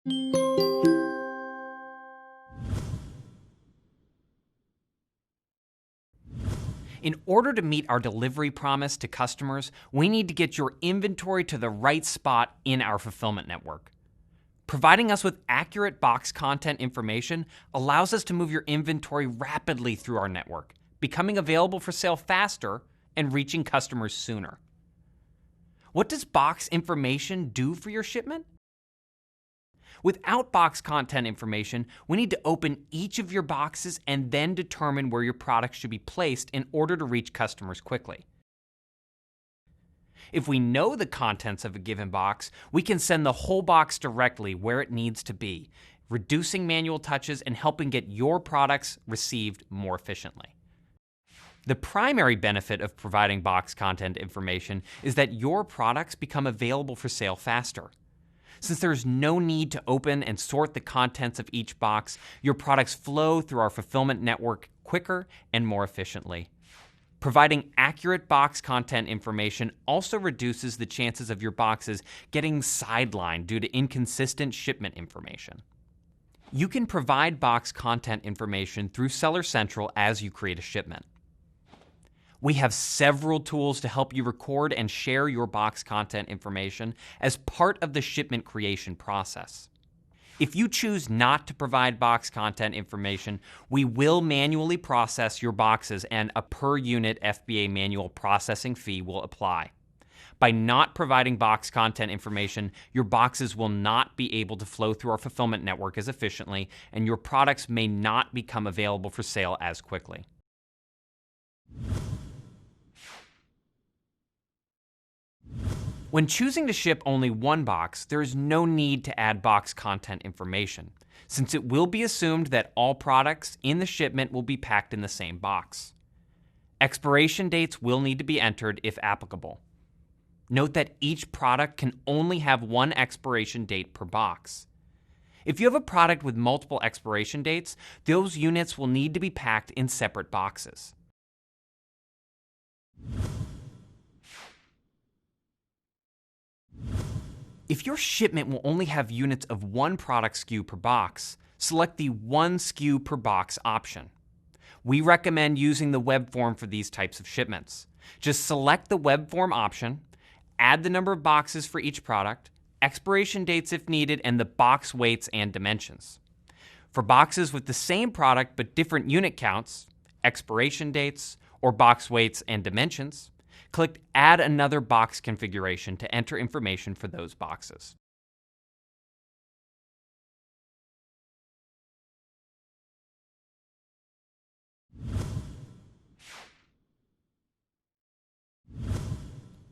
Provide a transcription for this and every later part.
In order to meet our delivery promise to customers, we need to get your inventory to the right spot in our fulfillment network. Providing us with accurate box content information allows us to move your inventory rapidly through our network, becoming available for sale faster and reaching customers sooner. What does box information do for your shipment? Without box content information, we need to open each of your boxes and then determine where your products should be placed in order to reach customers quickly. If we know the contents of a given box, we can send the whole box directly where it needs to be, reducing manual touches and helping get your products received more efficiently. The primary benefit of providing box content information is that your products become available for sale faster. Since there's no need to open and sort the contents of each box, your products flow through our fulfillment network quicker and more efficiently. Providing accurate box content information also reduces the chances of your boxes getting sidelined due to inconsistent shipment information. You can provide box content information through Seller Central as you create a shipment. We have several tools to help you record and share your box content information as part of the shipment creation process. If you choose not to provide box content information, we will manually process your boxes and a per unit FBA manual processing fee will apply. By not providing box content information, your boxes will not be able to flow through our fulfillment network as efficiently, and your products may not become available for sale as quickly. When choosing to ship only one box, there is no need to add box content information, since it will be assumed that all products in the shipment will be packed in the same box. Expiration dates will need to be entered if applicable. Note that each product can only have one expiration date per box. If you have a product with multiple expiration dates, those units will need to be packed in separate boxes. If your shipment will only have units of one product SKU per box, select the one SKU per box option. We recommend using the web form for these types of shipments. Just select the web form option, add the number of boxes for each product, expiration dates if needed, and the box weights and dimensions. For boxes with the same product but different unit counts, expiration dates, or box weights and dimensions, click Add Another Box Configuration to enter information for those boxes.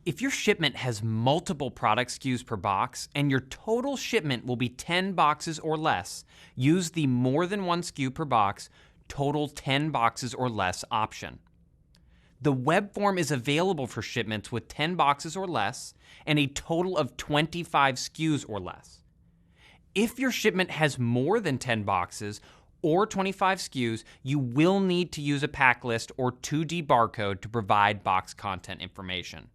If your shipment has multiple product SKUs per box and your total shipment will be 10 boxes or less, use the More Than One SKU per Box, Total 10 Boxes or Less option. The web form is available for shipments with 10 boxes or less and a total of 25 SKUs or less. If your shipment has more than 10 boxes or 25 SKUs, you will need to use a pack list or 2D barcode to provide box content information.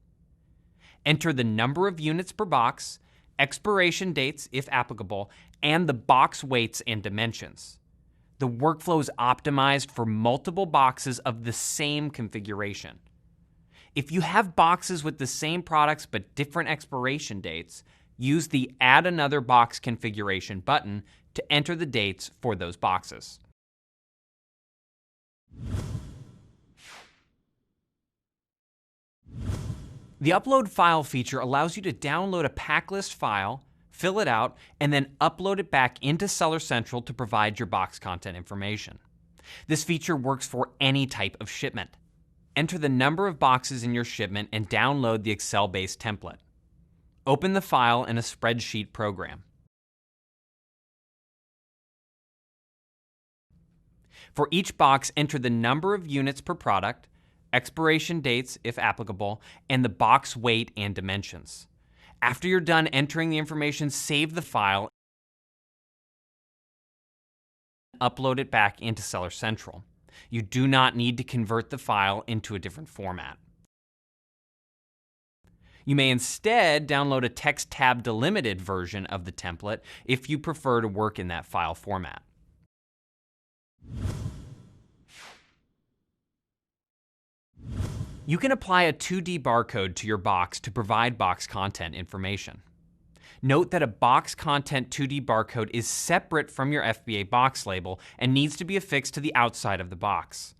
Enter the number of units per box, expiration dates if applicable, and the box weights and dimensions. The workflow is optimized for multiple boxes of the same configuration. If you have boxes with the same products but different expiration dates, use the Add Another Box Configuration button to enter the dates for those boxes. The Upload File feature allows you to download a packlist file, fill it out, and then upload it back into Seller Central to provide your box content information. This feature works for any type of shipment. Enter the number of boxes in your shipment and download the Excel-based template. Open the file in a spreadsheet program. For each box, enter the number of units per product, expiration dates if applicable, and the box weight and dimensions. After you're done entering the information, save the file, upload it back into Seller Central. You do not need to convert the file into a different format. You may instead download a text tab delimited version of the template if you prefer to work in that file format. You can apply a 2D barcode to your box to provide box content information. Note that a box content 2D barcode is separate from your FBA box label and needs to be affixed to the outside of the box.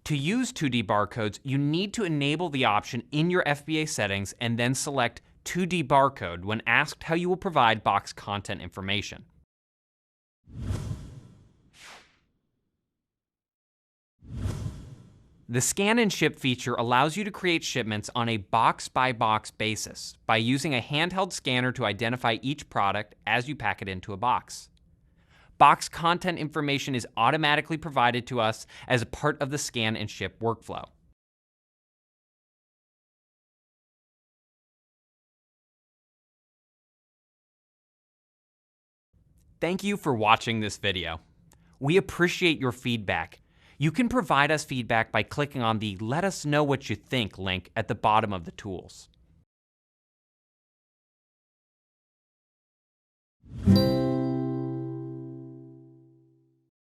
To use 2D barcodes, you need to enable the option in your FBA settings and then select 2D barcode when asked how you will provide box content information. The Scan and Ship feature allows you to create shipments on a box-by-box basis by using a handheld scanner to identify each product as you pack it into a box. Box content information is automatically provided to us as a part of the Scan and Ship workflow. Thank you for watching this video. We appreciate your feedback. You can provide us feedback by clicking on the Let Us Know What You Think link at the bottom of the tools.